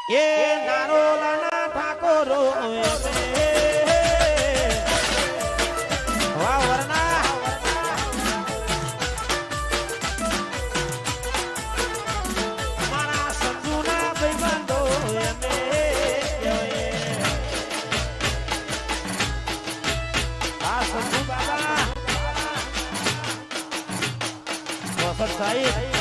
એ નારોલાના ઠાકોરો વાહ વરના મારા સંજુના ભાઈબંધો આ સંજુ બાબા વસત સાહેબ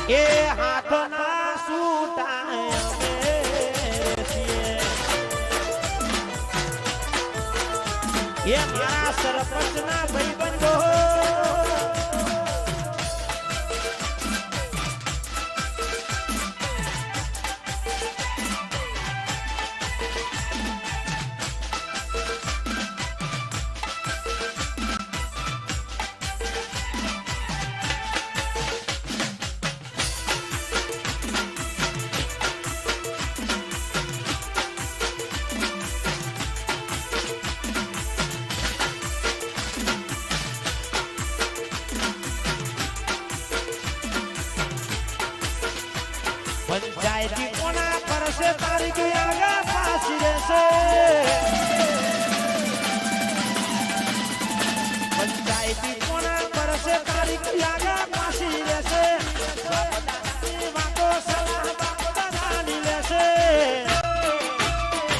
એ હાથના સૂટાય એ મારા સરપંચના ભાઈબંધો પંચાયતી કોના પરસે તારીખ આગા પાછી રહેશે પંચાયતી કોના પરસે તારીખ આગા પાછી રહેશે વાતો સલાહ બાપદાદાની લેશે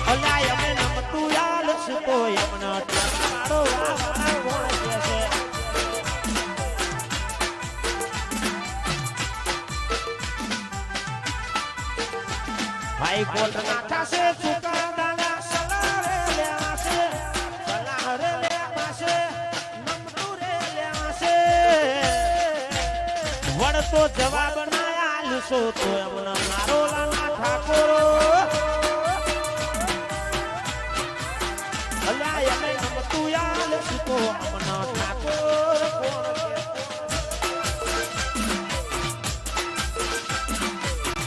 અલ્યા અમે નમતું યાદ છે તો એમને મારો વાળા કોણ કહેશે હાઈકોર્ટ ના થશે ચુકાદાના સલાહ રે લેવાશે નમતું રે લેવાશે વળતો જવાબ ના આલશો તો એમને મારો લાલા ઠાકોરો અલ્યા એમને નમતું યાદ તો અમને ઠાકોર કોણ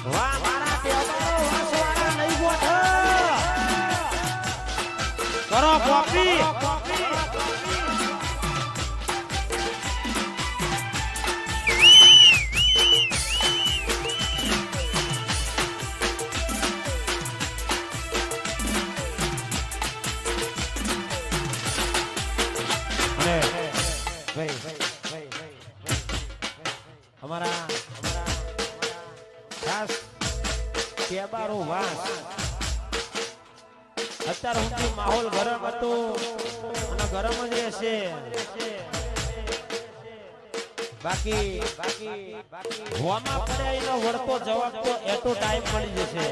વાહ કરો કોપી અમારા ખાસ કેબારો વાસ અત્યારે ઊંચી માહોલ ગરમ હતો અને ગરમ જ રહેશે બાકી હોમાં પડ્યા એનો વળતો જવાબ તો એટો ટાઈમ મળી જશે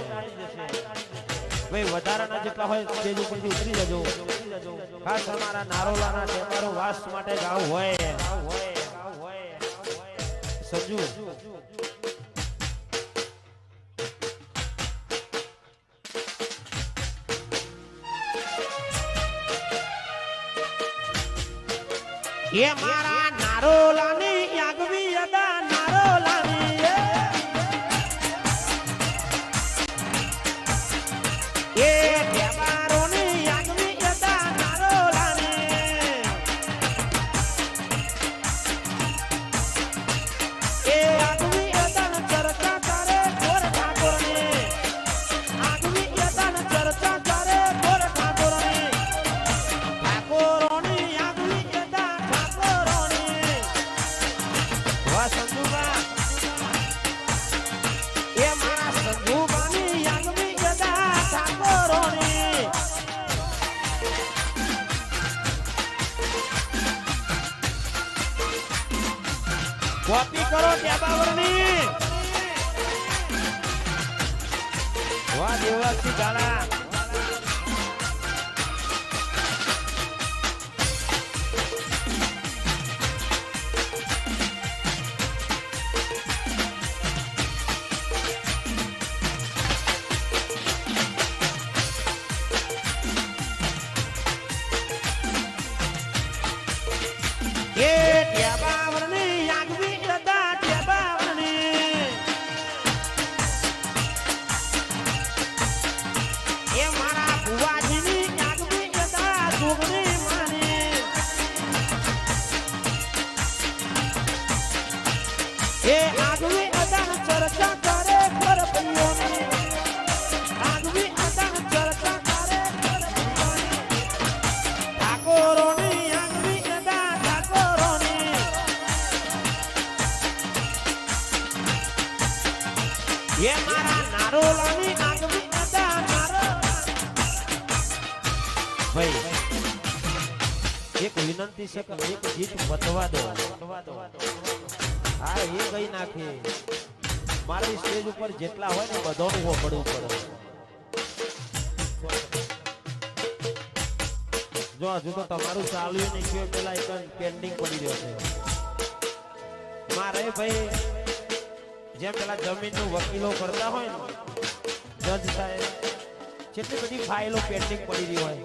ભાઈ વધારાના જેટલા હોય સ્ટેજ ઉપરથી ઉતરી જજો ખાસ અમારા નારોલાના ટેમ્પારો વાસ માટે ગાવ હોય સજુ એ મારા નારોલાની આગવી અદા નારોલાની એ દેવારોની આગવી અદા નારોલાની એ આગવી અદા ચર્ચા કરે ગોર ઠાકોરની આગવી અદા ચર્ચા કરે ગોર ઠાકોરની ઠાકોરોની કોપી કરો ટેબાવરની વાહ દેવરાજસિંહ ગાળા એ આગવી અદાન ચર્ચા કરે ખરપૈયોની આગવી અદાન ચર્ચા કરે ખરપૈયોની ઠાકોરોની આગવી અદાન ઠાકોરોની એ મારા નારોલાની આગવી અદાન નારો ભાઈ એક વિનંતી છે કે એક ગીત બતવા દો હા એ ગઈ નાખે મારી સ્ટેજ ઉપર જેટલા હોય ને બધાનું હોબળવું પડે જો હજુ તો તમારું ચાલ્યું નહીં ગયું પેલા એક પેન્ડિંગ પડી રહ્યો છે મારે ભાઈ જેમ પેલા જમીનનું વકીલો કરતા હોય ને જજ સાહેબ કેટલી બધી ફાઇલો પેન્ડિંગ પડી રહી હોય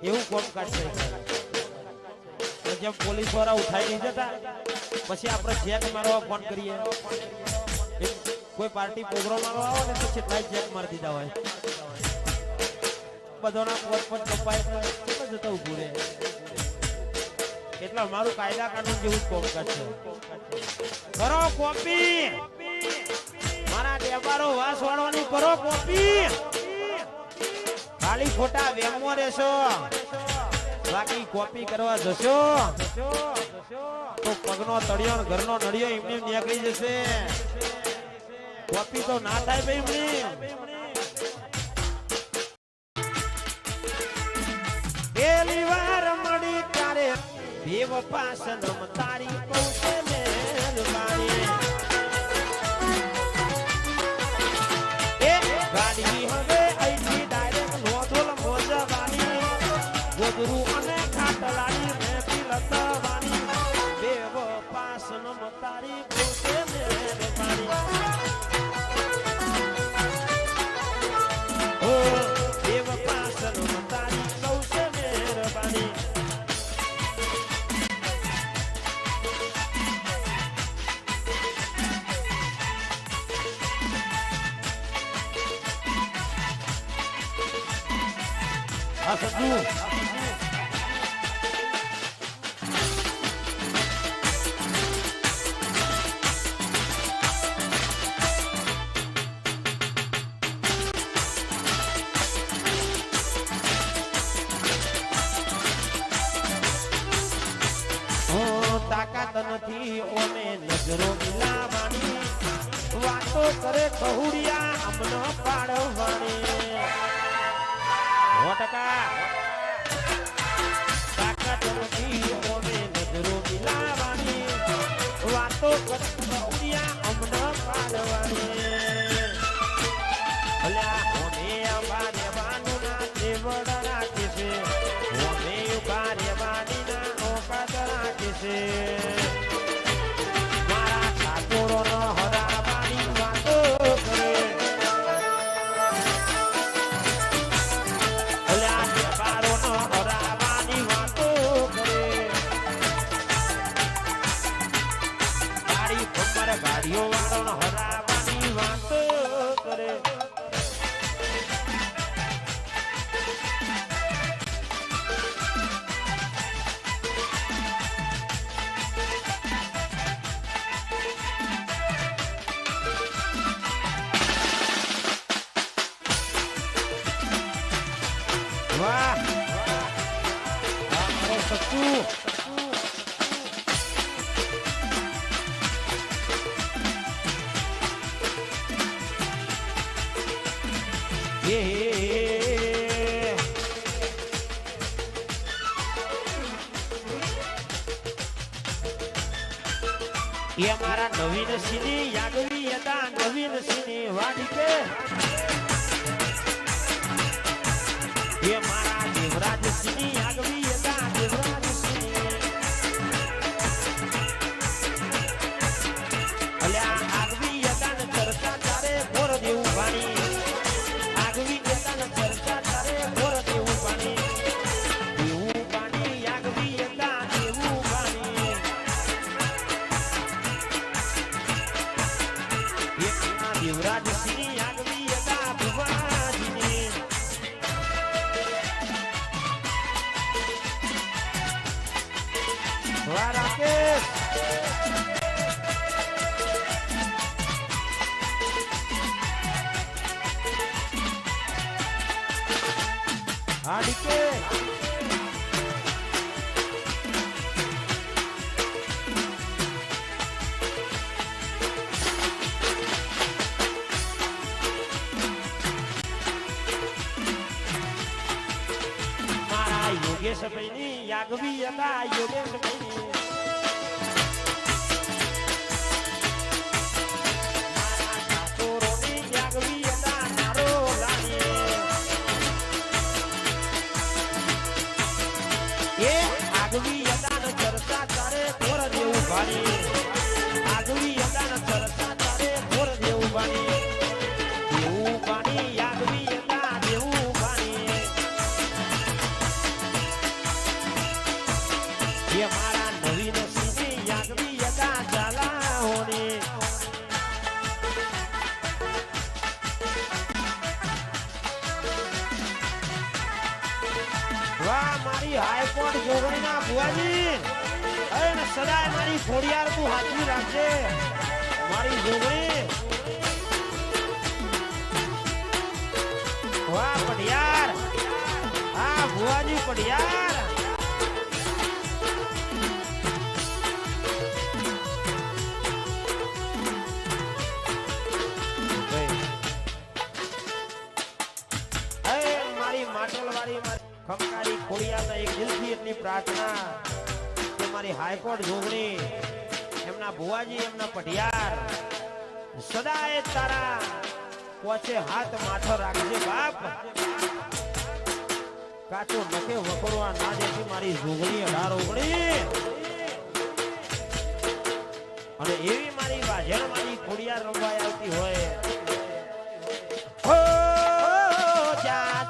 એવું કોમકાજ છે જેમ પોલીસ વાળા ઉઠાઈ નહીં જતા પછી આપણે ચેક મારવા ફોન કરીએ કોઈ પાર્ટી પ્રોગ્રામ મારવા આવે ને તો કેટલાય ચેક મારી દીધા હોય બધાના પોત કપાય કેટલા જતા ઉભું રહે એટલે અમારું કાયદા કાનૂન જેવું જ કોમકાજ છે કરો કોપી મારા ડેબારો વાસ વાળવાની કરો કોપી ખાલી ખોટા વેમો રહેશો બાકી કોપી કરવા જશો તો પગનો તળિયો ઘરનો નળિયો એમને નીકળી જશે કોપી તો ના થાય ભાઈ પેલી વાર મળી ત્યારે દેવ પાસનમ તારી પૌષે મહેરબાની એ ગાડી હવે અહીંથી ડાયરેક્ટ નોંધોલ મોજવાની ગોદરું અને ખાટલાની મેથી લતવાની દેવ પાસનમ તારી પૌષે મહેરબાની ઓ દેવ પાસનમ તારી પૌષે મહેરબાની આ સજુ તાકાત નથી ઓને નજરો મિલાવાની વાતો કરે કહુડિયા અમનો પાડવાની તાકાત નથી ઓને નજરો મિલાવાની વાતો કરે કહુડિયા અમનો પાડવાની અલ્યા ઓને આવા રેવાનું ના દેવડ રાખે છે ઓને ઉભા રેવાની ના ઓકાત રાખે છે મારા ઠાકોરો નો હરાવાની વાતો કરે અલ્યા દેવારો નો હરાવાની વાતો કરે ગાડી ઉપર ગાડીઓ વાળો નો હરાવાની વાતો કરે વાહ મારો સચ્ચુ એ મારા નવીન સિંહની યાદવી હતા નવીન સિંહની વાડી કે એ મારા દેવરાજ સિંહની આગવી હતા દેવરાજ સિંહ અલ્યા આગવી હતા ને ચર્ચા તારે ઘોર દેવું પાણી આગવી હતા ને ચર્ચા તારે ઘોર દેવું પાણી દેવું પાણી આગવી હતા દેવું પાણી દેવરાજ સિંહ આગવી હતા ભુવાજીની હાડીકે મારા યોગેશ ભાઈની યાગવી હતા યોગેશ ભાઈની હાઈકોર્ટ જોગણીના ભુવાજી અરે સદાય મારી ખોડિયાર તું હાચવી રાખજે મારી જોગણી વાહ પઢિયાર હા ભુવાજી પઢિયાર મારી માટલવાળી ખમકારી ખોડિયારના એક દિલથી એટલી પ્રાર્થના કે મારી હાઈકોર્ટ જોગણી એમના ભુવાજી એમના પઢિયાર સદાય તારા પોચે હાથ માથો રાખજે બાપ કાચો નખે વખોરવા ના દેતી મારી જોગણી 18 અને એવી મારી વાજણ મારી ખોડિયાર રમવાય આવતી હોય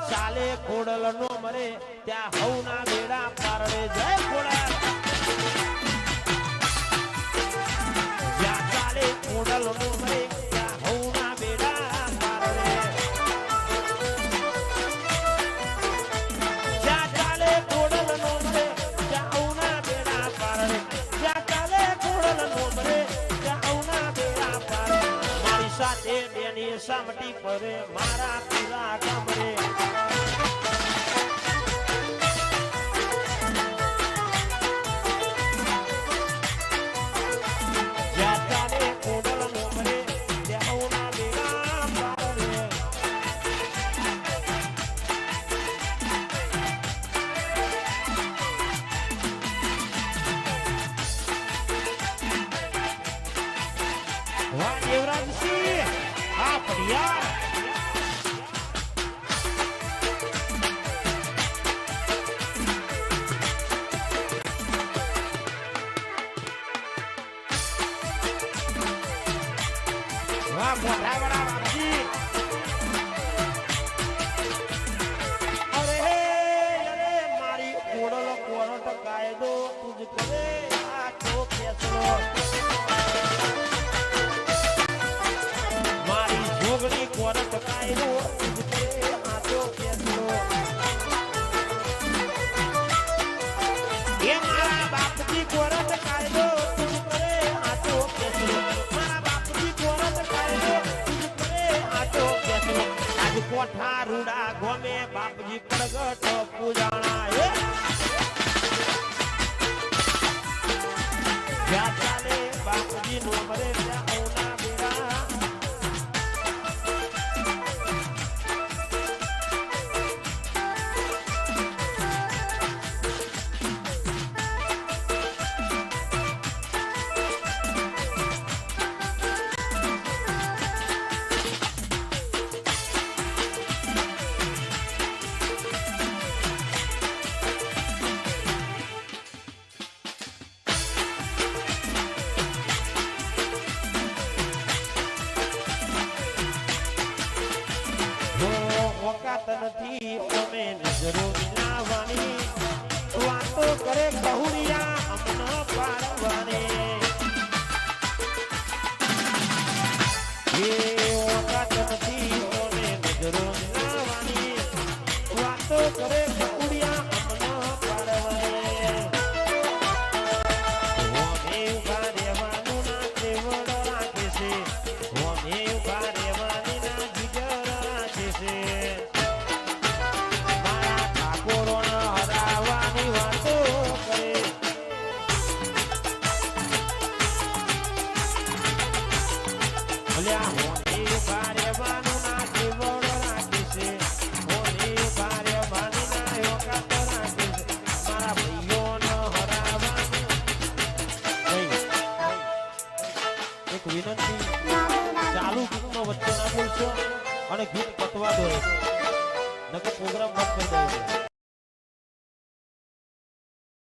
ચાલે ખોડલ નો મરે ત્યાં હવના બેડા પારડે જય ખોડલ જ્યાં ચાલે ખોડલ નો મરે ત્યાં હવના બેડા પારડે જ્યાં ચાલે ખોડલ નો મરે ત્યાં હવના બેડા પારડે જ્યાં ચાલે ખોડલ નો મરે ત્યાં હવના બેડા પારડે મારી સાથે બેની સામટી પરે મારા પીરા કમરે કોઠા રૂડા ગોમે બાપજી પ્રગટ પૂજાણા જ્યાં ચાલે બાપજી નો મરે ત્યાં ઓના બેડા નથી અમે નજરો મિલાવાની વાતો કરે બહુડિયા અમનો પાડવાને એ ઓકાત નથી અમે નજરો મિલાવાની વાતો કરે બહુડિયા અમનો પાડવાને ઓમે ઉભા રહેવાનું ના તેવડ રાખે છે ઓમે ઉભા રહેવાની ના જીગર રાખે છે લ્યા હોની કાર્યવાનું ના જીવન રાખીશે હોની કાર્યવાની ના યોગાત રાખીશે મારા ભાઈઓને હરાવવાનું એક વિનંતી ચાલુ ગીતનો વચ્ચે ના બોલશો અને ગીત પતવા દો નકર પ્રોગ્રામ બંધ કરી દે